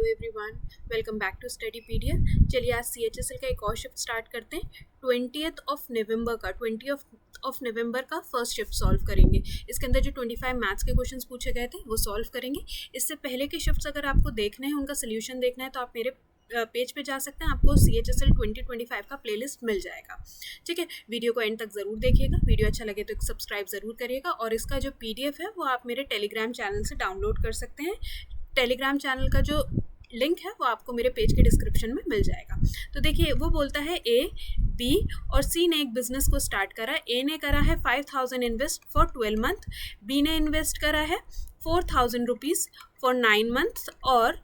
Everyone, welcome back to Studypedia. चलिए आज CHSL का एक और शिफ्ट स्टार्ट करते हैं। 20 नवंबर का फर्स्ट शिफ्ट सॉल्व करेंगे। इसके अंदर जो 25 मैथ्स के क्वेश्चंस पूछे गए थे वो सॉल्व करेंगे। इससे पहले के शिफ्ट्स अगर आपको देखने हैं, उनका सोल्यूशन देखना है, तो आप मेरे पेज पे जा सकते हैं। आपको CHSL 2025 का प्लेलिस्ट मिल जाएगा। ठीक है, वीडियो को एंड तक ज़रूर देखिएगा। वीडियो अच्छा लगे तो एक सब्सक्राइब ज़रूर करिएगा, और इसका जो PDF है वो आप मेरे टेलीग्राम चैनल से डाउनलोड कर सकते हैं। टेलीग्राम चैनल का जो लिंक है वो आपको मेरे पेज के डिस्क्रिप्शन में मिल जाएगा। तो देखिए, वो बोलता है A, B और C ने एक बिजनेस को स्टार्ट करा। A ने करा है 5000 इन्वेस्ट फॉर 12 मंथ, B ने इन्वेस्ट करा है 4000 रुपीज़ फॉर 9 मंथ, और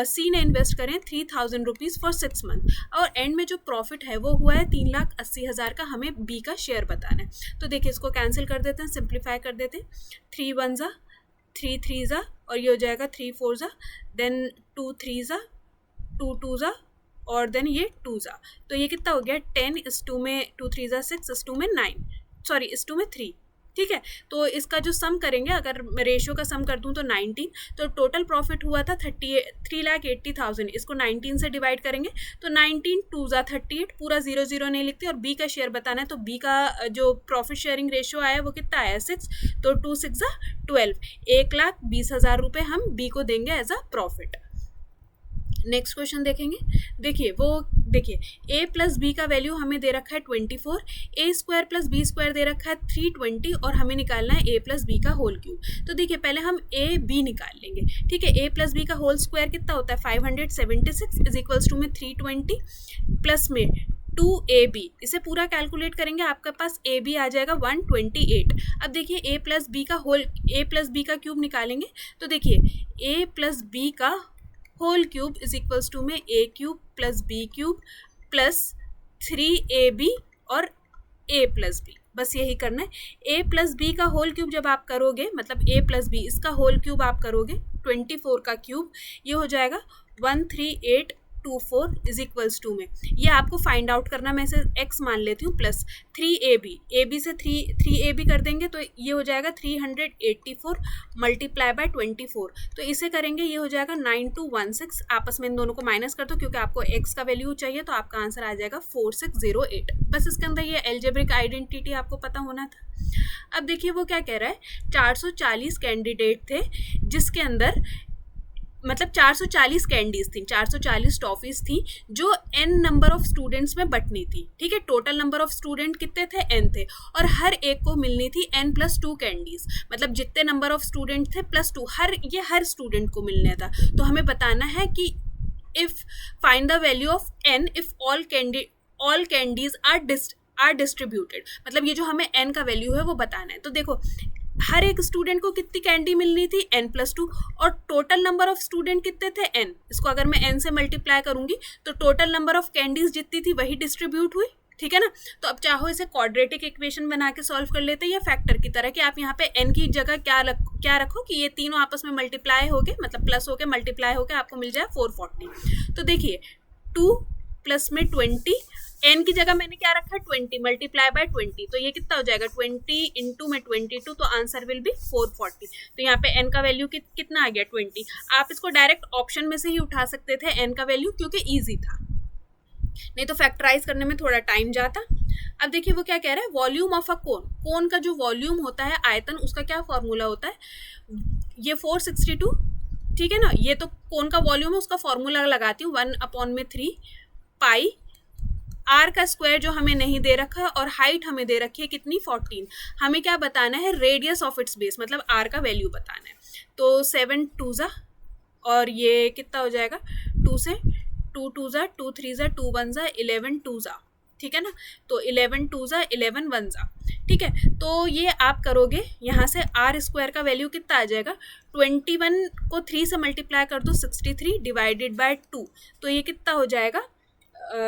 C ने इन्वेस्ट करें 3000 रुपीज़ फॉर 6 मंथ, और एंड में जो प्रॉफिट है वो हुआ है 3,80,000 का। हमें B का शेयर बताना है। तो देखिए, इसको कैंसिल कर देते हैं, सिंप्लीफाई कर देते हैं। 3 1 ज़ा, 3 3 ज़ा, और ये हो जाएगा 3 4 ज़ा, देन 2 3 ज़ा, 2 2 ज़ा, और देन ये 2 ज़ा। तो ये कितना हो गया? 10 इस 2 में 2 3 ज़ा 6, इस 2 में 9, सॉरी इस 2 में 3। ठीक है, तो इसका जो सम करेंगे, अगर मैं रेशियो का सम कर दूं तो 19, तो टोटल प्रॉफिट हुआ था 3,80,000। इसको 19 से डिवाइड करेंगे तो 19 2 ज़ा 38, पूरा 0 0 नहीं लिखते। और B का शेयर बताना है, तो B का जो प्रॉफिट शेयरिंग रेशियो आया वो कितना आया? 6, तो 2 6 ज़ा 12, 1,20,000 रुपये हम B को देंगे as a profit. Next question देखेंगे। देखिए A प्लस B का वैल्यू हमें दे रखा है 24, A² प्लस B² दे रखा है 320, और हमें निकालना है A प्लस B का होल क्यूब। तो देखिए, पहले हम A B निकाल लेंगे। ठीक है, A प्लस B का होल स्क्वायर कितना होता है? 576 इज इक्वल्स टू में 320 प्लस में 2AB। इसे पूरा कैलकुलेट करेंगे, आपके पास AB आ जाएगा 128। अब देखिए, A प्लस B का क्यूब निकालेंगे। तो देखिए, A प्लस B का whole cube is equals to में A cube plus B cube plus 3AB और A प्लस B। बस यही करना है। A प्लस B का होल क्यूब जब आप करोगे, मतलब A प्लस B, इसका होल क्यूब आप करोगे 24 का क्यूब, ये हो जाएगा 13824 इज इक्वल्स टू में, ये आपको फाइंड आउट करना। मैं इसे x मान लेती हूँ, प्लस 3AB से 3AB कर देंगे तो ये हो जाएगा 384 मल्टीप्लाई बाय 24। तो इसे करेंगे, ये हो जाएगा 9216। आपस में इन दोनों को माइनस कर दो, क्योंकि आपको x का वैल्यू चाहिए, तो आपका आंसर आ जाएगा 4608। बस इसके अंदर ये एल्जेब्रिक आइडेंटिटी आपको पता होना था। अब देखिए, वो क्या कह रहा है, 440 कैंडिडेट थे, जिसके अंदर मतलब 440 कैंडीज थी, 440 टॉफीज थी, जो n नंबर ऑफ स्टूडेंट्स में बंटनी थी। ठीक है, टोटल नंबर ऑफ स्टूडेंट कितने थे? n थे, और हर एक को मिलनी थी n+2 कैंडीज। मतलब जितने नंबर ऑफ स्टूडेंट थे +2, हर स्टूडेंट को मिलना था। तो हमें बताना है कि if find the value of n if all candies are distributed. मतलब ये जो हमें n का वैल्यू है वो बताना है। तो देखो, हर एक स्टूडेंट को कितनी कैंडी मिलनी थी? n+2, और टोटल नंबर ऑफ स्टूडेंट कितने थे? n। इसको अगर मैं n से मल्टीप्लाई करूंगी तो टोटल नंबर ऑफ कैंडीज जितनी थी वही डिस्ट्रीब्यूट हुई। ठीक है ना। तो अब चाहो इसे क्वाड्रेटिक इक्वेशन बना के सॉल्व कर लेते हैं, या फैक्टर की तरह, कि आप यहाँ पे n की जगह क्या रखो कि ये तीनों आपस में मल्टीप्लाई हो गए, मतलब प्लस हो के मल्टीप्लाई हो के आपको मिल जाए 440। तो देखिए, 2 प्लस में 20, n की जगह मैंने क्या रखा? 20 मल्टीप्लाई बाय 20, तो ये कितना हो जाएगा? 20 इंटू में 22, तो आंसर विल बी 440। तो यहाँ पे n का वैल्यू कितना आ गया? 20। आप इसको डायरेक्ट ऑप्शन में से ही उठा सकते थे n का वैल्यू, क्योंकि ईजी था, नहीं तो फैक्टराइज करने में थोड़ा टाइम जाता। अब देखिए, वो क्या कह रहा है, वॉल्यूम ऑफ अ कोन का जो वॉल्यूम होता है, आयतन, उसका क्या फॉर्मूला होता है? ये 462, ठीक है ना। ये तो कोन का वॉल्यूम है, उसका फॉर्मूला लगाती हूँ 1/3 पाई आर का स्क्वायर, जो हमें नहीं दे रखा, और हाइट हमें दे रखी है कितनी? 14। हमें क्या बताना है? रेडियस ऑफ इट्स बेस, मतलब आर का वैल्यू बताना है। तो 7 2 ज़ा, और ये कितना हो जाएगा? 2 से 2 2 ज़ा, 2 3 ज़ा, 2 1 ज़ा, 11 2 ज़ा। ठीक है ना। तो 11 2 ज़ा, 11 1 ज़ा। ठीक है, तो ये आप करोगे, यहाँ से आर स्क्वायर का वैल्यू कितना आ जाएगा? 21 को 3 से मल्टीप्लाई कर दो, 63 डिवाइडेड बाय 2, तो ये कितना हो जाएगा?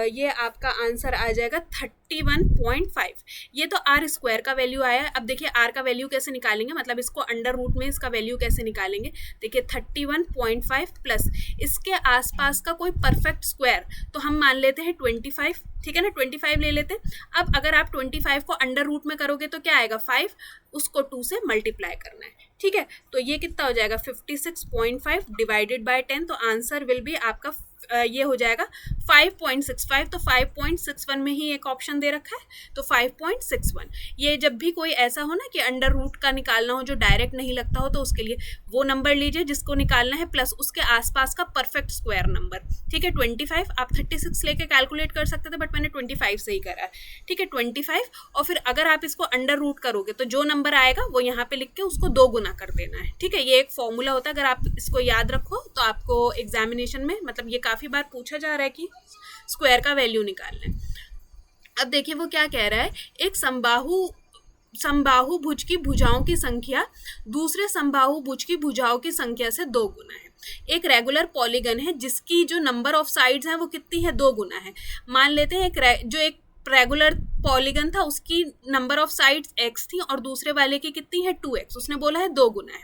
ये आपका आंसर आ जाएगा 31.5। ये तो आर स्क्वायर का वैल्यू आया। अब देखिए, आर का वैल्यू कैसे निकालेंगे, मतलब इसको अंडर रूट में इसका वैल्यू कैसे निकालेंगे। देखिए, 31.5 प्लस इसके आसपास का कोई परफेक्ट स्क्वायर, तो हम मान लेते हैं 25। ठीक है ना, 25 ले लेते हैं। अब अगर आप 25 को अंडर रूट में करोगे तो क्या आएगा? 5, उसको 2 से मल्टीप्लाई करना है। ठीक है, तो ये कितना हो जाएगा 56.5 डिवाइडेड बाय 10, तो आंसर विल बी आपका ये हो जाएगा 5.65। तो 5.61 में ही एक ऑप्शन दे रखा है, तो 5.61। ये जब भी कोई ऐसा हो ना कि अंडर रूट का निकालना हो जो डायरेक्ट नहीं लगता हो, तो उसके लिए वो नंबर लीजिए जिसको निकालना है प्लस उसके आसपास का परफेक्ट स्क्वायर नंबर। ठीक है, 25 आप 36 लेके कैलकुलेट कर सकते थे, बट मैंने 25 से ही करा है। ठीक है, 25, और फिर अगर आप इसको अंडर रूट करोगे तो जो नंबर आएगा वो यहाँ पे लिख के उसको 2 गुना कर देना है। ठीक है, ये एक फॉर्मूला होता है, अगर आप इसको याद रखो तो आपको एग्जामिनेशन में, मतलब ये काफ़ी बार पूछा जा रहा है कि स्क्वायर का वैल्यू निकालना है। अब देखिए वो क्या कह रहा है, एक समबाहु भुज की भुजाओं की संख्या दूसरे समबाहु भुज की भुजाओं की संख्या से 2 गुना है। एक रेगुलर पॉलीगन है जिसकी जो नंबर ऑफ साइड्स है वो कितनी है, 2 गुना है। मान लेते हैं एक रेगुलर पॉलीगन था उसकी नंबर ऑफ साइड्स x थी और दूसरे वाले की कितनी है 2x, उसने बोला है 2 गुना है।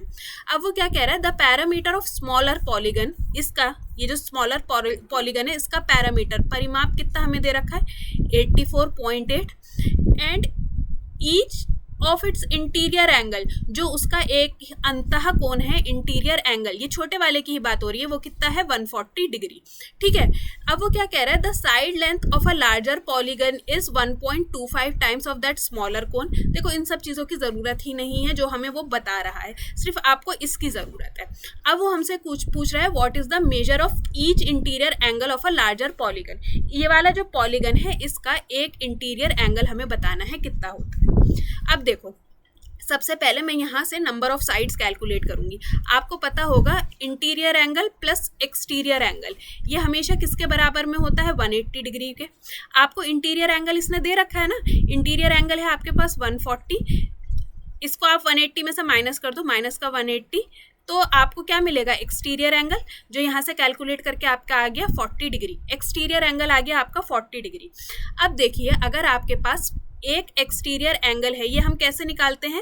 अब वो क्या कह रहा है, the parameter of smaller polygon, इसका ये जो स्मॉलर पॉलीगन है इसका पैरामीटर परिमाप कितना हमें दे रखा है 84.8 and each of its interior angle, जो उसका एक अंतः कोण है इंटीरियर एंगल, ये छोटे वाले की ही बात हो रही है, वो कितना है 140 डिग्री। ठीक है, अब वो क्या कह रहा है, the side length of a larger polygon is 1.25 times of that smaller कोण। देखो इन सब चीज़ों की ज़रूरत ही नहीं है जो हमें वो बता रहा है, सिर्फ आपको इसकी ज़रूरत है। अब वो हमसे कुछ पूछ रहा है, what is the measure of each interior angle of a larger polygon. ये वाला जो पॉलीगन है इसका एक इंटीरियर एंगल हमें बताना है कितना होता है। अब देखो सबसे पहले मैं यहाँ से नंबर ऑफ साइड्स कैलकुलेट करूंगी। आपको पता होगा interior angle plus exterior angle ये हमेशा किसके बराबर में होता है 180 डिग्री के। आपको इंटीरियर एंगल इसने दे रखा है ना, इंटीरियर एंगल है आपके पास 140, इसको आप 180 में से माइनस कर दो, माइनस का 180, तो आपको क्या मिलेगा एक्सटीरियर एंगल, जो यहाँ से कैलकुलेट करके आपका आ गया 40 डिग्री। एक्सटीरियर एंगल आ गया आपका 40 डिग्री। अब देखिए अगर आपके पास एक एक्सटीरियर एंगल है, ये हम कैसे निकालते हैं,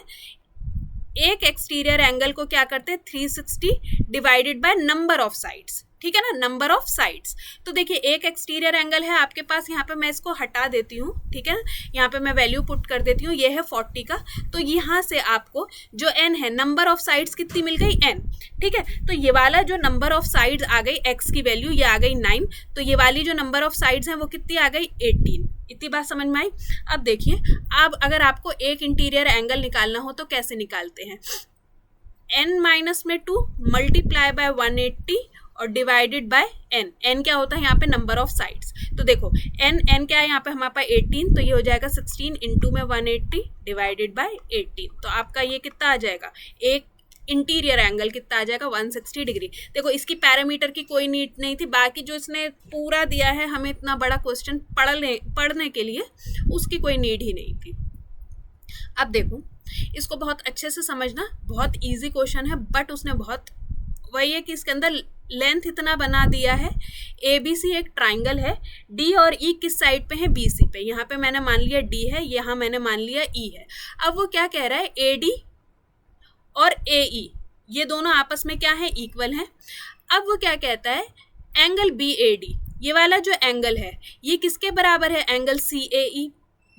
एक एक्सटीरियर एंगल को क्या करते हैं 360 divided by number of sides. ठीक है ना, नंबर ऑफ साइड्स। तो देखिए एक एक्सटीरियर एंगल है आपके पास, यहाँ पे मैं इसको हटा देती हूँ। ठीक है, यहाँ पे मैं वैल्यू पुट कर देती हूँ, ये है 40 का। तो यहाँ से आपको जो n है, नंबर ऑफ साइड्स कितनी मिल गई n। ठीक है, तो ये वाला जो नंबर ऑफ साइड्स आ गई x की वैल्यू, ये आ गई 9, तो ये वाली जो नंबर ऑफ साइड्स हैं वो कितनी आ गई 18। इतनी बात समझ में आई। अब देखिए अब अगर आपको एक इंटीरियर एंगल निकालना हो तो कैसे निकालते हैं, n-2 मल्टीप्लाई बाय 180 और डिवाइडेड बाय n क्या होता है यहाँ पे नंबर ऑफ साइड्स। तो देखो n क्या है यहाँ पे हमारे पास 18, तो ये हो जाएगा 16 इंटू में 180 डिवाइडेड बाय 18। तो आपका ये कितना आ जाएगा, एक इंटीरियर एंगल कितना आ जाएगा 160 डिग्री। देखो इसकी पैरामीटर की कोई नीड नहीं थी, बाकी जो इसने पूरा दिया है हमें इतना बड़ा क्वेश्चन पढ़ने के लिए उसकी कोई नीड ही नहीं थी। अब देखो इसको बहुत अच्छे से समझना, बहुत इजी क्वेश्चन है, बट उसने बहुत वही है कि इसके अंदर लेंथ इतना बना दिया है। ABC एक ट्राइंगल है, D और E किस साइड पे है, BC पे। यहाँ पे मैंने मान लिया D है, यहाँ मैंने मान लिया E है। अब वो क्या कह रहा है, AD और AE ये दोनों आपस में क्या है, इक्वल हैं। अब वो क्या कहता है, एंगल BAD ये वाला जो एंगल है ये किसके बराबर है, एंगल CAE,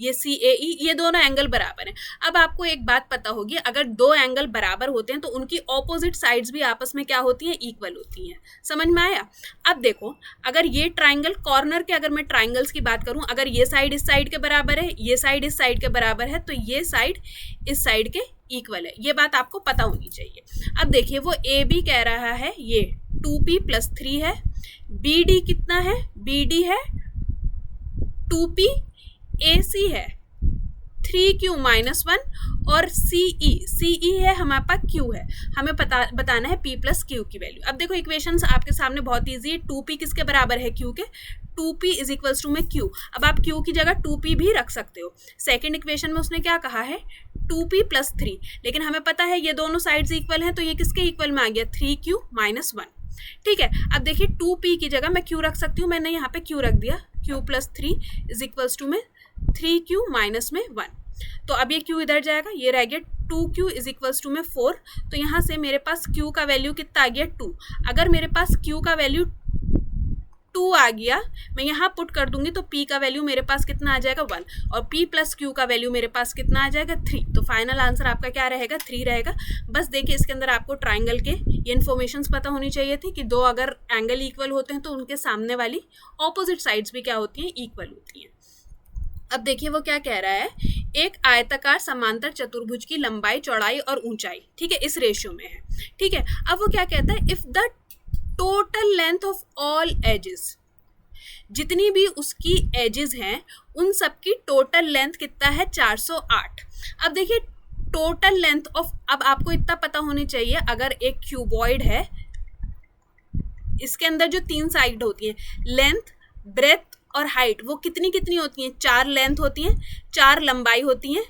ये CAE, ये दोनों एंगल बराबर हैं। अब आपको एक बात पता होगी, अगर दो एंगल बराबर होते हैं तो उनकी ऑपोजिट साइड्स भी आपस में क्या होती हैं, इक्वल होती हैं। समझ में आया। अब देखो अगर ये ट्राइंगल कॉर्नर के, अगर मैं ट्राइंगल्स की बात करूं, अगर ये साइड इस साइड के बराबर है, ये साइड इस साइड के बराबर है, तो ये साइड इस साइड के इक्वल है। ये बात आपको पता होनी चाहिए। अब देखिए वो AB कह रहा है ये 2P + 3 है, BD कितना है, BD है 2P, AC है 3Q - 1 और CE है हमारे पास Q है, हमें बताना है P + Q की वैल्यू। अब देखो इक्वेशंस आपके सामने बहुत इजी है, 2P किसके बराबर है, Q के, 2P = में Q। अब आप Q की जगह 2P भी रख सकते हो। सेकंड इक्वेशन में उसने क्या कहा है 2P + 3, लेकिन हमें पता है ये दोनों साइड्स इक्वल हैं, तो ये किसके इक्वल में आ गया 3Q - 1। ठीक है, अब देखिए 2P की जगह मैं Q रख सकती हूँ, मैंने यहाँ पे Q रख दिया, Q + 3 = में 3Q - 1। तो अब ये Q इधर जाएगा, ये रह गया 2Q = में 4। तो यहाँ से मेरे पास Q का वैल्यू कितना आ गया 2। अगर मेरे पास Q का वैल्यू 2 2 आ गया, मैं यहाँ पुट कर दूंगी तो P का वैल्यू मेरे पास कितना आ जाएगा 1, और P प्लस Q का वैल्यू मेरे पास कितना आ जाएगा 3। तो फाइनल आंसर आपका क्या रहेगा 3 रहेगा। बस देखिए इसके अंदर आपको ट्राइंगल के ये इन्फॉर्मेशन पता होनी चाहिए थी कि दो अगर एंगल इक्वल होते हैं तो उनके सामने वाली ऑपोजिट साइड्स भी क्या होती हैं, इक्वल होती हैं। अब देखिए वो क्या कह रहा है, एक आयताकार समांतर चतुर्भुज की लंबाई, चौड़ाई और ऊंचाई, ठीक है, इस रेशियो में है, ठीक है। अब वो क्या कहता है, if the total length of all ages, जितनी भी उसकी एजेस हैं उन सब की टोटल लेंथ कितना है 408। अब देखिए टोटल लेंथ ऑफ, अब आपको इतना पता होनी चाहिए, अगर एक क्यूबॉइड है इसके अंदर जो 3 साइड होती हैं, लेंथ, ब्रेथ और हाइट, वो कितनी कितनी होती हैं, 4 लेंथ होती हैं, 4 लंबाई होती हैं,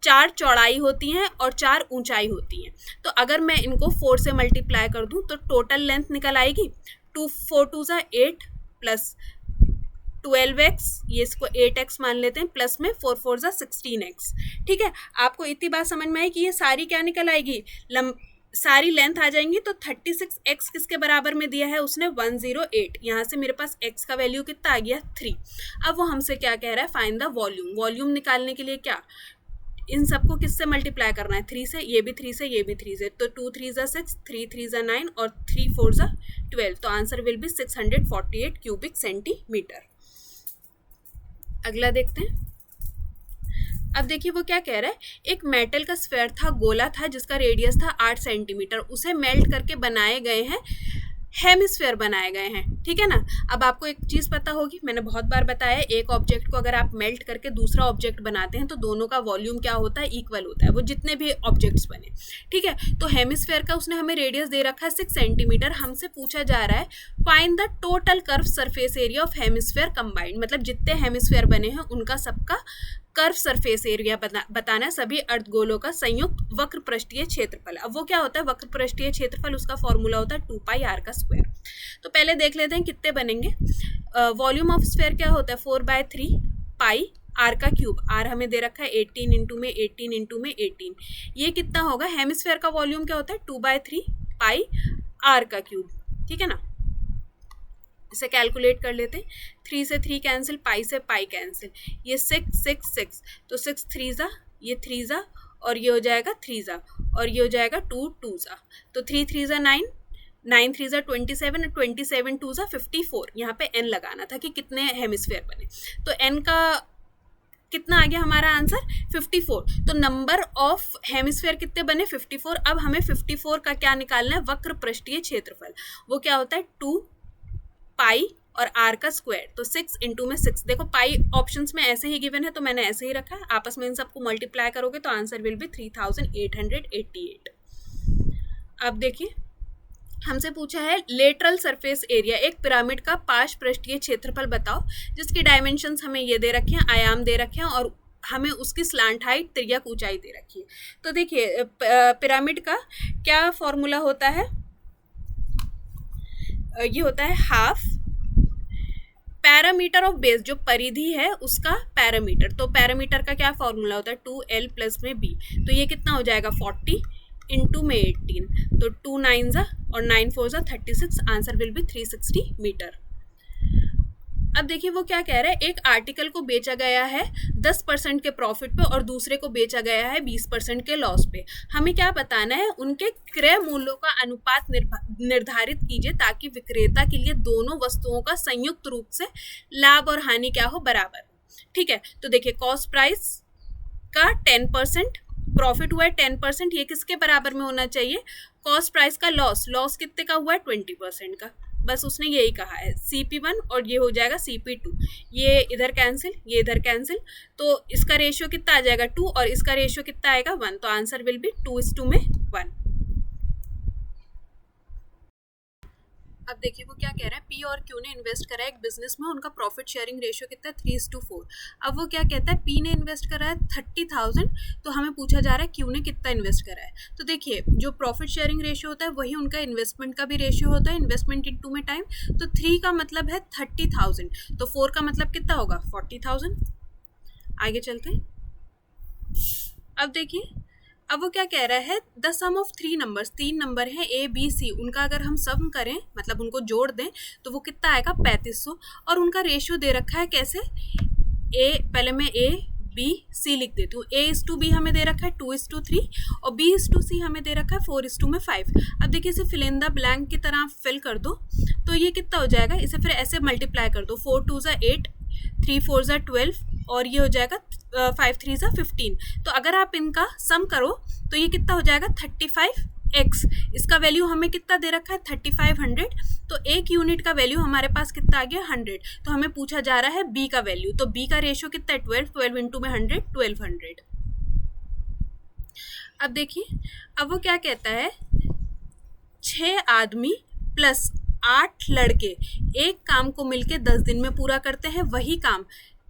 4 चौड़ाई होती हैं और 4 ऊंचाई होती हैं। तो अगर मैं इनको 4 से मल्टीप्लाई कर दूं तो टोटल लेंथ निकल आएगी 2 4 2 8 प्लस 12x, ये इसको 8x मान लेते हैं, प्लस में 4 4 16x, ठीक है। आपको इतनी बात समझ में आई कि ये सारी क्या निकल आएगी, सारी लेंथ आ जाएंगी। तो 36x किसके बराबर में दिया है उसने 108, यहाँ से मेरे पास x का वैल्यू कितना आ गया 3। अब वो हमसे क्या कह रहा है, फाइंड द वॉल्यूम। वॉल्यूम निकालने के लिए क्या, इन सबको किससे मल्टीप्लाई करना है, 3 से, ये भी 3 से, ये भी 3 से, तो 2 3 6, 3 3 9 और 3 4 12। तो answer will be 648 cubic centimetre. अगला देखते हैं। अब देखिए वो क्या कह रहा है, एक मेटल का स्फेयर था, गोला था, जिसका रेडियस था 8 सेंटीमीटर, उसे मेल्ट करके बनाए गए हैं हेमिस्फेयर बनाए गए हैं, ठीक है ना। अब आपको एक चीज़ पता होगी, मैंने बहुत बार बताया है, एक ऑब्जेक्ट को अगर आप मेल्ट करके दूसरा ऑब्जेक्ट बनाते हैं तो दोनों का वॉल्यूम क्या होता है, इक्वल होता है, वो जितने भी ऑब्जेक्ट्स बने, ठीक है। तो हेमिस्फेयर का उसने हमें रेडियस दे रखा है 6 सेंटीमीटर। हमसे पूछा जा रहा है find the total curve surface area of hemisphere combined, मतलब जितने हेमिस्फेयर बने हैं उनका सबका कर्व सरफेस एरिया बताना है, सभी अर्धगोलों का संयुक्त वक्र पृष्ठीय क्षेत्रफल। अब वो क्या होता है वक्र पृष्ठीय क्षेत्रफल, उसका फॉर्मूला होता है 2 पाई आर का स्क्वायर। तो पहले देख लेते हैं कितने बनेंगे। वॉल्यूम ऑफ स्फेयर क्या होता है 4/3 पाई आर का क्यूब, आर हमें दे रखा है 18 इंटू में 18 इंटू में 18, ये कितना होगा, हेमिस्फेयर का वॉल्यूम क्या होता है 2/3 पाई आर का क्यूब, ठीक है ना। इसे कैलकुलेट कर लेते हैं, 3 से 3 कैंसिल, पाई से पाई कैंसिल, ये 6 6 6, तो 6 3 ये 3 और ये हो जाएगा 3 और ये हो जाएगा 2 2, तो 3 3 9, 9 3 27, 27 2 54। यहाँ पे n लगाना था कि कितने हेमिस्फेयर बने, तो n का कितना आ गया हमारा आंसर 54। तो नंबर ऑफ हेमिस्फेयर कितने बने 54। अब हमें 54 का क्या निकालना है, वक्र पृष्ठीय क्षेत्रफल, वो क्या होता है 2 पाई और आर का स्क्वायर, तो 6 इंटू में 6। देखो पाई ऑप्शंस में ऐसे ही गिवन है तो मैंने ऐसे ही रखा है, आपस में इन सबको मल्टीप्लाई करोगे तो आंसर विल बी 3888। अब देखिए हमसे पूछा है लेटरल सरफेस एरिया, एक पिरामिड का पार्श्व पृष्ठीय क्षेत्रफल बताओ, जिसकी डायमेंशंस हमें ये दे रखे हैं, आयाम दे रखे हैं और हमें उसकी स्लांट हाइट, तिर्यक ऊंचाई दे रखी है। तो देखिए पिरामिड का क्या फॉर्मूला होता है, ये होता है हाफ पैरामीटर ऑफ बेस, जो परिधि है उसका पैरामीटर। तो पैरामीटर का क्या फॉर्मूला होता है 2l प्लस में b, तो ये कितना हो जाएगा 40 इंटू में 18, तो 2 9 और 9 4 36, आंसर विल बी 360 मीटर। अब देखिए वो क्या कह रहा है, एक आर्टिकल को बेचा गया है 10% के प्रॉफिट पे और दूसरे को बेचा गया है 20% के लॉस पे। हमें क्या बताना है, उनके क्रय मूल्यों का अनुपात निर्धारित कीजिए ताकि विक्रेता के लिए दोनों वस्तुओं का संयुक्त रूप से लाभ और हानि क्या हो, बराबर हो, ठीक है। तो देखिए कॉस्ट प्राइस का 10%, प्रॉफिट हुआ है 10%, ये किसके बराबर में होना चाहिए, कॉस्ट प्राइस का लॉस कितने का हुआ है 20% का, बस उसने यही कहा है CP1 और ये हो जाएगा CP2, ये इधर कैंसिल, ये इधर कैंसिल, तो इसका रेशियो कितना आ जाएगा 2 और इसका रेशियो कितना आएगा 1, तो आंसर विल बी 2:1 में 1। अब देखिए वो क्या कह रहा है, P और Q ने इन्वेस्ट करा है एक बिजनेस में, उनका प्रॉफिट शेयरिंग रेशियो कितना है 3:4। अब वो क्या कहता है, P ने इन्वेस्ट करा है 30,000, तो हमें पूछा जा रहा है Q ने कितना इन्वेस्ट करा है। तो देखिए जो प्रॉफिट शेयरिंग रेशियो होता है वही उनका इन्वेस्टमेंट का भी रेशियो होता है, इन्वेस्टमेंट इनटू में टाइम। तो 3 का मतलब है 30,000, तो 4 का मतलब कितना होगा 40,000। आगे चलते हैं। अब देखिए अब वो क्या कह रहा है, the sum of 3 numbers, 3 number हैं ए बी सी, उनका अगर हम सम करें मतलब उनको जोड़ दें तो वो कितना आएगा 3500, और उनका रेशियो दे रखा है कैसे, पहले मैं ए बी सी लिख देती हूँ। A:B हमें दे रखा है 2:3 और B:C हमें दे रखा है 4:5। अब देखिए इसे फिल इन द ब्लैंक की तरह फिल कर दो तो ये कितना हो जाएगा, इसे फिर ऐसे मल्टीप्लाई कर दो, 4 2 8, 3 4 12 और ये हो जाएगा 5 3 15। तो अगर आप इनका सम करो तो ये कितना हो जाएगा 35x। इसका वैल्यू हमें कितना दे रखा है 3500, तो एक यूनिट का वैल्यू हमारे पास कितना आ गया 100। तो हमें पूछा जा रहा है b का वैल्यू, तो b का रेशियो कितना है 12 इंटू में 100 1200। अब देखिए अब वो क्या कहता है, 6 आदमी प्लस 8 लड़के एक काम को मिलके 10 दिन में पूरा करते हैं, वही काम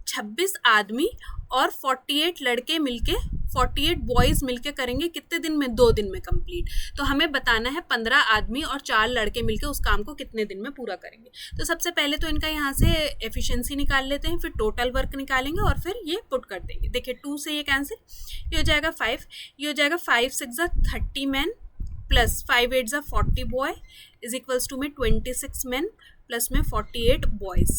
26 आदमी और 48 लड़के मिलके 48 बॉयज़ मिलके करेंगे कितने दिन में, 2 दिन में कंप्लीट। तो हमें बताना है 15 आदमी और 4 लड़के मिलके उस काम को कितने दिन में पूरा करेंगे। तो सबसे पहले तो इनका यहाँ से एफिशिएंसी निकाल लेते हैं, फिर टोटल वर्क निकालेंगे और फिर ये पुट कर देंगे। देखिए 2 से ये कैंसिल, ये हो जाएगा 5, ये हो जाएगा 5 6 30 man plus 5 8 40 boy is equals to में 26 मैन प्लस में 48 बॉयज़।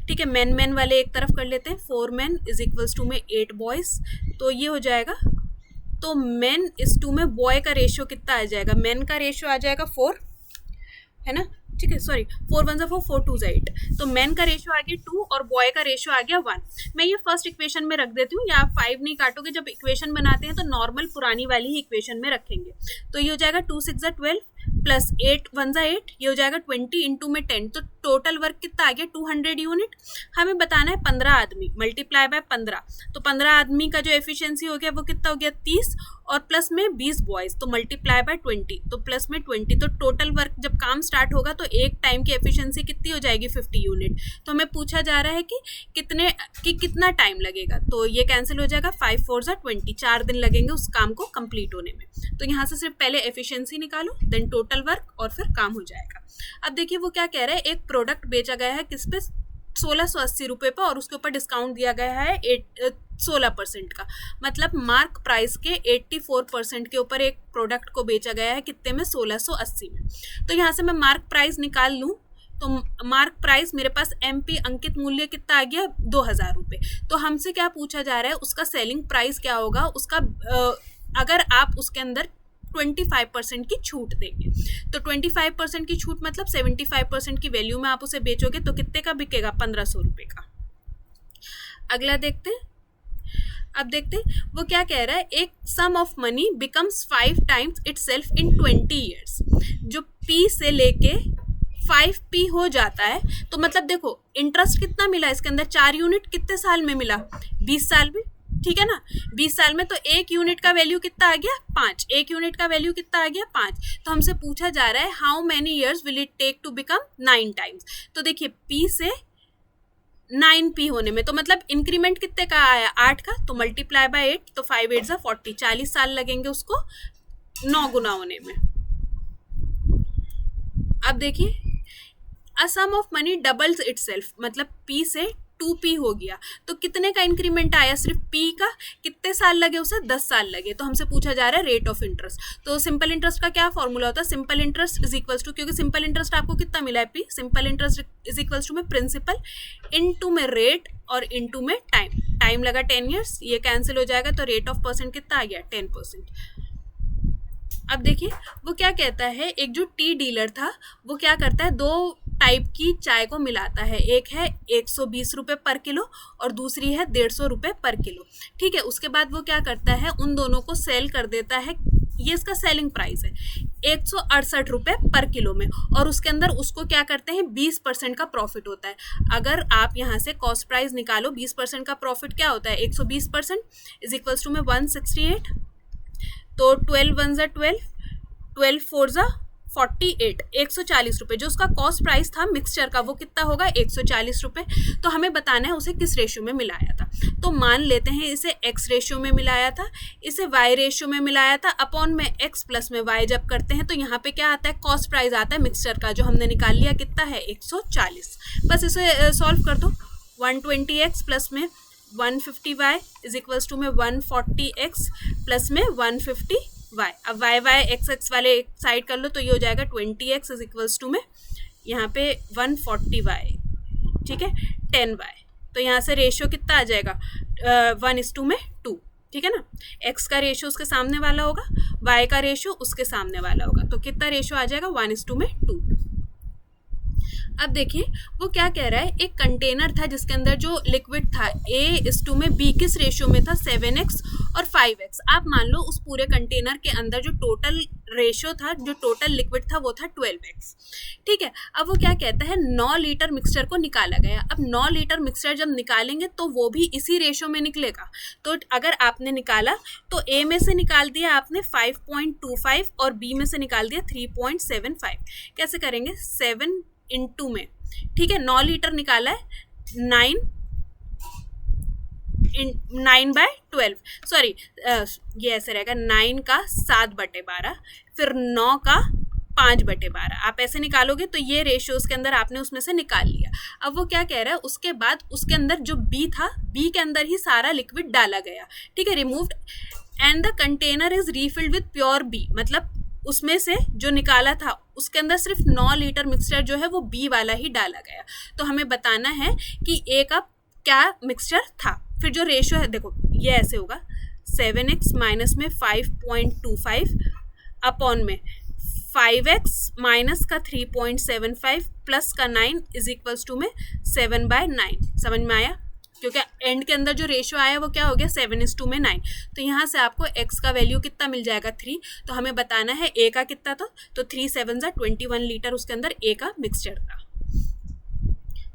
ठीक है, मैन वाले एक तरफ कर लेते हैं, 4 मैन इज इक्वल्स टू में 8 बॉयज़। तो ये हो जाएगा, तो मैन इस टू में बॉय का रेशियो कितना आ जाएगा, मैन का रेशियो आ जाएगा 4 है ना, ठीक है, सॉरी 4 1 4 4 2 8। तो मैन का रेशियो आ गया 2 और बॉय का रेशियो आ गया 1। मैं ये फर्स्ट इक्वेशन में रख देती हूँ, या आप 5 नहीं काटोगे, जब इक्वेशन बनाते हैं तो नॉर्मल पुरानी वाली ही इक्वेशन में रखेंगे। तो ये हो जाएगा 2 6 12 प्लस 8 1 8, ये हो जाएगा 20 इंटू में 10। तो टोटल वर्क कितना आ गया 200 यूनिट। हमें बताना है 15 आदमी मल्टीप्लाई बाय 15, तो 15 आदमी का जो एफिशिएंसी हो गया वो कितना हो गया 30 और प्लस में 20 बॉयज़, तो मल्टीप्लाई बाय 20 तो प्लस में 20। तो टोटल वर्क जब काम स्टार्ट होगा तो एक टाइम की एफिशिएंसी कितनी हो जाएगी 50 यूनिट। तो हमें पूछा जा रहा है कि कितना टाइम लगेगा, तो ये कैंसिल हो जाएगा, 5 4 20, 4 दिन लगेंगे उस काम को कंप्लीट होने में। तो यहाँ से सिर्फ पहले एफिशिएंसी निकालो, देन टोटल वर्क और फिर काम हो जाएगा। अब देखिए वो क्या कह रहा है, एक प्रोडक्ट बेचा गया है किस पे 1680 रुपये पर और उसके ऊपर डिस्काउंट दिया गया है 16% का, मतलब मार्क प्राइस के 84% के ऊपर एक प्रोडक्ट को बेचा गया है कितने में 1680 में। तो यहाँ से मैं मार्क प्राइस निकाल लूँ तो मार्क प्राइस मेरे पास MP अंकित मूल्य कितना आ गया 2000 रुपये। तो हमसे क्या पूछा जा रहा है, उसका सेलिंग प्राइस क्या होगा, उसका अगर आप उसके अंदर 25% की छूट देंगे। तो 25% की छूट मतलब 75% की वैल्यू में आप उसे बेचोगे तो कितने का बिकेगा 1500 रुपये का। अगला देखते हैं, अब देखते हैं वो क्या कह रहा है, एक sum of money becomes 5 times itself in 20 years. जो P से लेके 5P हो जाता है, तो मतलब देखो इंटरेस्ट कितना मिला इसके अंदर, 4 यूनिट कितने साल में मिला 20 साल में, ठीक है ना, 20 साल में। तो एक यूनिट का वैल्यू कितना आ गया 5, एक यूनिट का वैल्यू कितना आ गया 5। तो हमसे पूछा जा रहा है how many years will it take to become 9 times. तो देखिए P से 9P होने में, तो मतलब इंक्रीमेंट कितने का आया 8 का, तो मल्टीप्लाई बाय 8, तो 5 8 40, 40 साल लगेंगे उसको 9 गुना होने में। अब देखिए अ सम ऑफ मनी डबल्स इटसेल्फ, मतलब P से 2P हो गया, तो कितने का इंक्रीमेंट आया सिर्फ P का, कितने साल लगे उसे 10 साल लगे। तो हमसे पूछा जा रहा है रेट ऑफ इंटरेस्ट। तो सिंपल इंटरेस्ट का क्या फॉर्मूला होता है, simple interest is equals to, क्योंकि सिंपल इंटरेस्ट आपको कितना मिला है P, simple interest is equals to में प्रिंसिपल इनटू में रेट और इनटू में टाइम। टाइम लगा 10 ईयर्स, ये कैंसिल हो जाएगा, तो रेट ऑफ परसेंट कितना आ गया 10%। अब देखिए वो क्या कहता है, एक जो टी डीलर था वो क्या करता है, 2 टाइप की चाय को मिलाता है, एक है 120 रुपये पर किलो और दूसरी है 150 रुपये पर किलो। ठीक है, उसके बाद वो क्या करता है, उन दोनों को सेल कर देता है, ये इसका सेलिंग प्राइस है 168 रुपये पर किलो में, और उसके अंदर उसको क्या करते हैं 20% का प्रॉफिट होता है। अगर आप यहाँ से कॉस्ट प्राइस निकालो, 20% का प्रॉफिट क्या होता है, 120% इज इक्वल्स टू में 168, तो 12 1 12, 12 4 48, 140 रुपये। जो उसका कॉस्ट प्राइस था मिक्सचर का वो कितना होगा 140 रुपये। तो हमें बताना है उसे किस रेशियो में मिलाया था। तो मान लेते हैं इसे x रेशियो में मिलाया था, इसे y रेशियो में मिलाया था, अपॉन में x प्लस में y जब करते हैं तो यहाँ पे क्या आता है, कॉस्ट प्राइस आता है मिक्सचर का, जो हमने निकाल लिया कितना है 140। बस इसे सॉल्व कर दो, 120x प्लस में 150y इज इक्वल्स टू में 140x प्लस में 150 वाई। अब वाई वाई एक्स एक्स वाले एक साइड कर लो तो ये हो जाएगा 20x इज इक्वल्स टू में यहाँ पे 140y, ठीक है, 10y। तो यहाँ से रेशियो कितना आ जाएगा 1:2 ठीक है ना। x का रेशियो उसके सामने वाला होगा, y का रेशियो उसके सामने वाला होगा, तो कितना रेशियो आ जाएगा 1:2। अब देखिए वो क्या कह रहा है, एक कंटेनर था जिसके अंदर जो लिक्विड था A:2 में B किस रेशियो में था 7x और 5x। आप मान लो उस पूरे कंटेनर के अंदर जो टोटल रेशियो था, जो टोटल लिक्विड था वो था 12x, ठीक है। अब वो क्या कहता है 9 लीटर मिक्सचर को निकाला गया। अब 9 लीटर मिक्सचर जब निकालेंगे तो वो भी इसी रेशियो में निकलेगा। तो अगर आपने निकाला तो A में से निकाल दिया आपने 5.25 और B में से निकाल दिया 3.75। कैसे करेंगे 7 इंटू में, ठीक है, 9 लीटर निकाला है 9/12, सॉरी ये ऐसे रहेगा 9 का 7/12 फिर 9 का 5/12। आप ऐसे निकालोगे तो ये रेशियो उसके अंदर आपने उसमें से निकाल लिया। अब वो क्या कह रहा है उसके बाद उसके अंदर जो बी था, बी के अंदर ही सारा लिक्विड डाला गया, ठीक है, removed and the container is refilled with pure B. मतलब उसमें से जो निकाला था उसके अंदर सिर्फ 9 लीटर मिक्सचर जो है वो बी वाला ही डाला गया। तो हमें बताना है कि ए का क्या मिक्सचर था। फिर जो रेशियो है देखो ये ऐसे होगा 7x माइनस में 5.25 अपॉन में 5x माइनस का 3.75 प्लस का 9 इज इक्वल्स टू में 7/9। समझ में आया? क्योंकि एंड के अंदर जो रेशियो आया वो क्या हो गया 7:9 में 9। तो यहाँ से आपको x का वैल्यू कितना मिल जाएगा 3। तो हमें बताना है a का कितना था, तो 3 7 21 लीटर उसके अंदर a का मिक्सचर था।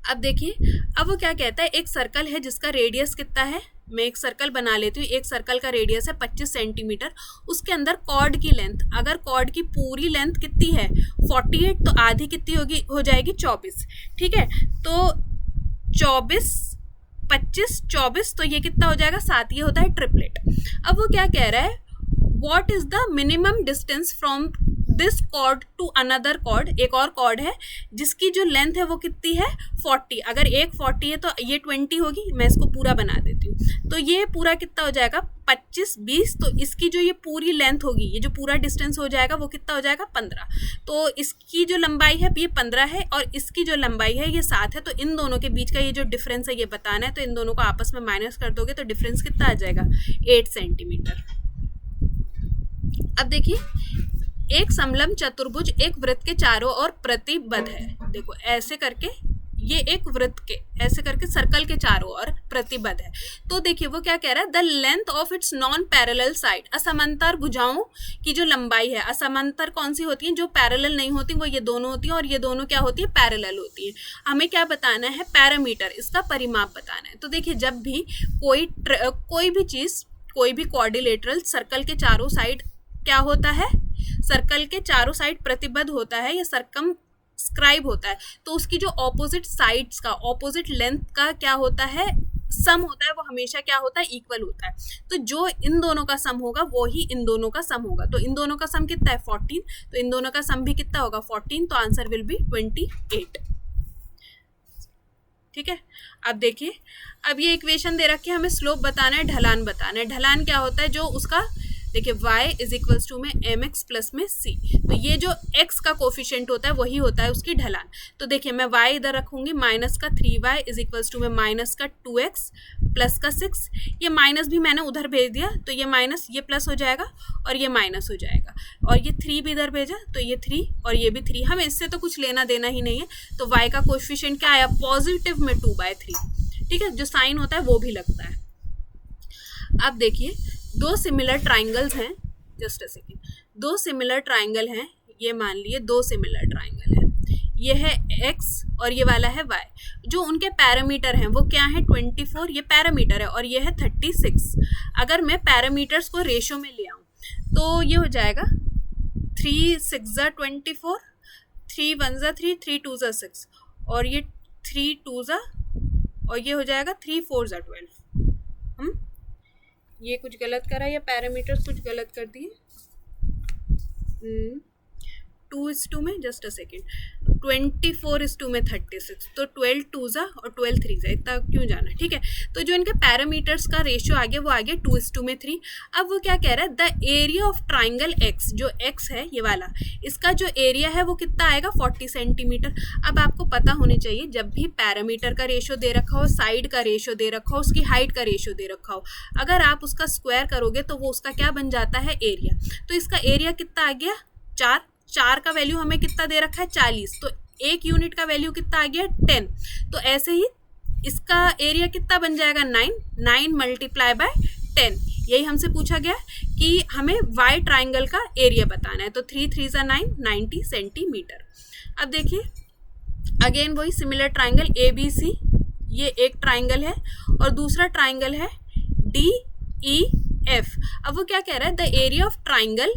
अब देखिए अब वो क्या कहता है, एक सर्कल है जिसका रेडियस कितना है, मैं एक सर्कल बना लेती हूँ। एक सर्कल का रेडियस है 25 सेंटीमीटर, उसके अंदर कॉर्ड की लेंथ, अगर कॉर्ड की पूरी लेंथ कितनी है 48 तो आधी कितनी होगी, हो जाएगी 24, ठीक है। तो 24 25 24 तो ये कितना हो जाएगा 7, ये होता है ट्रिपलेट। अब वो क्या कह रहा है what is the minimum distance from this chord to another chord. एक और कॉर्ड है जिसकी जो लेंथ है वो कितनी है 40। अगर एक 40 है तो ये 20 होगी। मैं इसको पूरा बना देती हूँ। तो ये पूरा कितना हो जाएगा 25 20, तो इसकी जो ये पूरी लेंथ होगी, ये जो पूरा डिस्टेंस हो जाएगा वो कितना हो जाएगा 15। तो इसकी जो लंबाई है ये 15 है और इसकी जो लंबाई है ये 7 है। तो इन दोनों के बीच का ये जो डिफरेंस है ये बताना है। तो इन दोनों को आपस में माइनस कर दोगे तो डिफरेंस कितना आ जाएगा 8 सेंटीमीटर। अब देखिए एक समलंब चतुर्भुज एक वृत्त के चारों ओर प्रतिबद्ध है। देखो ऐसे करके ये एक वृत्त के ऐसे करके सर्कल के चारों ओर प्रतिबद्ध है। तो देखिए वो क्या कह रहा है the length of its non parallel side. असमांतर भुजाओं की जो लंबाई है, असमांतर कौन सी होती है, जो पैरेलल नहीं होती वो ये दोनों होती हैं और ये दोनों क्या होती है पैरेलल होती है। हमें क्या बताना है पैरामीटर, इसका परिमाप बताना है। तो देखिए जब भी कोई भी चीज, कोई भी क्वाड्रिलेटरल सर्कल के चारों साइड क्या होता है, सर्कल के चारों साइड प्रतिबद्ध होता है या सर्कमस्क्राइब होता है, तो उसकी जो ऑपोजिट साइड्स का, ऑपोजिट लेंथ का क्या होता है सम होता है, वो हमेशा क्या होता है इक्वल होता है। तो जो इन दोनों का सम होगा वो ही इन दोनों का सम होगा। तो इन दोनों का सम कितना है 14, तो इन दोनों का सम भी कितना होगा 14। तो आंसर विल बी 28, ठीक है। अब देखिए अब ये इक्वेशन दे रखी है, हमें स्लोप बताना है, ढलान बताना है। ढलान क्या होता है, जो उसका देखिए y इज इक्वल्स टू में mx प्लस में c। तो ये जो x का कोफिशिएंट होता है वही होता है उसकी ढलान। तो देखिए मैं y इधर रखूंगी माइनस का 3y इज इक्वल्स टू में माइनस का 2x प्लस का 6। ये माइनस भी मैंने उधर भेज दिया तो ये माइनस, ये प्लस हो जाएगा और ये माइनस हो जाएगा, और ये 3 भी इधर भेजा तो ये 3 और ये भी 3। हमें इससे तो कुछ लेना देना ही नहीं है। तो y का कोफिशिएंट क्या आया पॉजिटिव में 2/3, ठीक है, जो साइन होता है वो भी लगता है। अब देखिए दो सिमिलर ट्राइंगल्स हैं, जस्ट अ सेकेंड, दो सिमिलर ट्राइंगल हैं, ये मान लिए दो सिमिलर ट्राइंगल हैं, ये है x और ये वाला है y। जो उनके पैरामीटर हैं वो क्या है 24, ये पैरामीटर है, और ये है 36। अगर मैं पैरामीटर्स को रेशो में ले आऊँ तो ये हो जाएगा 3 6 24, 3 1 3, 3 2 6, और ये 3 2 और ये हो जाएगा 3 4 12। ये कुछ गलत करा या पैरामीटर्स कुछ गलत कर दिए। 2:2 में, जस्ट अ सेकेंड, 24:2 में 36, तो 12 2 और 12 3 इतना क्यों जाना, ठीक है। तो जो इनके पैरामीटर्स का रेशियो आ गया वो आ गया 2:2 में 3। अब वो क्या कह रहा है, the area of triangle x, जो एक्स है ये वाला, इसका जो एरिया है वो कितना आएगा 40 सेंटीमीटर। अब आपको पता होने चाहिए जब भी पैरामीटर का रेशियो दे रखा हो, साइड का रेशियो दे रखा हो, उसकी हाइट का रेशियो दे रखा हो, अगर आप उसका स्क्वायर करोगे तो वो उसका क्या बन जाता है, एरिया। तो इसका एरिया कितना आ गया 4 का वैल्यू हमें कितना दे रखा है 40, तो एक यूनिट का वैल्यू कितना आ गया 10। तो ऐसे ही इसका एरिया कितना बन जाएगा 9 मल्टीप्लाई बाय 10। यही हमसे पूछा गया कि हमें वाई ट्राइंगल का एरिया बताना है, तो 3 3 9 90 सेंटीमीटर। अब देखिए अगेन वही सिमिलर ट्राइंगल ABC, ये एक ट्राइंगल है और दूसरा ट्राइंगल है DEF। अब वो क्या कह रहा है, द एरिया ऑफ ट्राइंगल,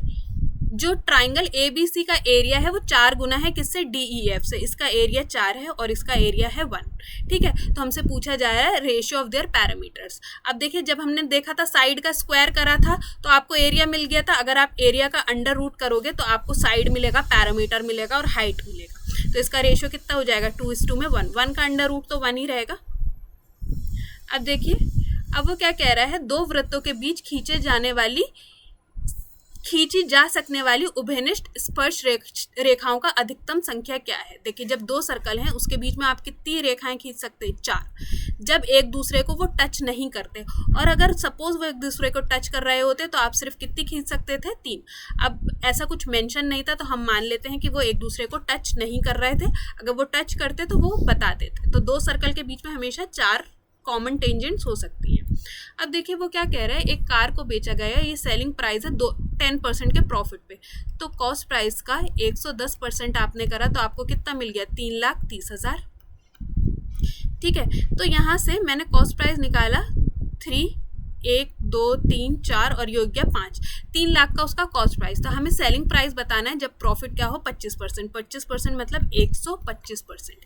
जो ट्राइंगल ABC का एरिया है वो 4 गुना है किससे, DEF से। इसका एरिया 4 है और इसका एरिया है 1, ठीक है। तो हमसे पूछा जा रहा है रेशियो ऑफ देयर पैरामीटर्स। अब देखिए जब हमने देखा था साइड का स्क्वायर करा था तो आपको एरिया मिल गया था, अगर आप एरिया का अंडर रूट करोगे तो आपको साइड मिलेगा, पैरामीटर मिलेगा और हाइट मिलेगा। तो इसका रेशियो कितना हो जाएगा 2:2 में 1 का अंडर रूट तो 1 ही रहेगा। अब देखिए अब वो क्या कह रहा है, दो वृत्तों के बीच खींची जा सकने वाली उभयनिष्ठ स्पर्श रेखाओं का अधिकतम संख्या क्या है। देखिए जब दो सर्कल हैं उसके बीच में आप कितनी रेखाएं खींच सकते हैं, 4, जब एक दूसरे को वो टच नहीं करते। और अगर सपोज वो एक दूसरे को टच कर रहे होते तो आप सिर्फ कितनी खींच सकते थे, 3। अब ऐसा कुछ मेंशन नहीं था तो हम मान लेते हैं कि वो एक दूसरे को टच नहीं कर रहे थे, अगर वो टच करते तो वो बता देते। तो दो सर्कल के बीच में हमेशा 4 कॉमन टेंजेंट्स हो सकती हैं। अब देखिए वो क्या कह रहा है, एक कार को बेचा गया, ये सेलिंग प्राइस है 10% के प्रॉफिट पे, तो कॉस्ट प्राइस का 110% आपने करा तो आपको कितना मिल गया 3,30,000, ठीक है। तो यहाँ से मैंने कॉस्ट प्राइस निकाला 3, 1 2 3 4 और ये हो गया 5, 3 लाख का उसका कॉस्ट प्राइस। तो हमें सेलिंग प्राइस बताना है जब प्रॉफिट क्या हो 25%, 25% मतलब 125%।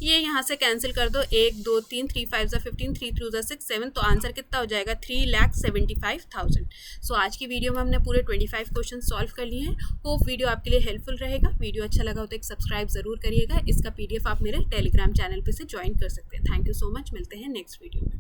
ये यहाँ से कैंसिल कर दो, 1 2 3 3 5 15 3 3 6 7, तो आंसर कितना हो जाएगा 3,75,000। सो आज की वीडियो में हमने पूरे 25 क्वेश्चन सॉल्व कर लिए हैं। होप वीडियो आपके लिए हेल्पफुल रहेगा। वीडियो अच्छा लगा हो तो एक सब्सक्राइब जरूर करिएगा। इसका PDF आप मेरे टेलीग्राम चैनल पर से ज्वाइन कर सकते हैं। थैंक यू सो मच, मिलते हैं नेक्स्ट वीडियो में।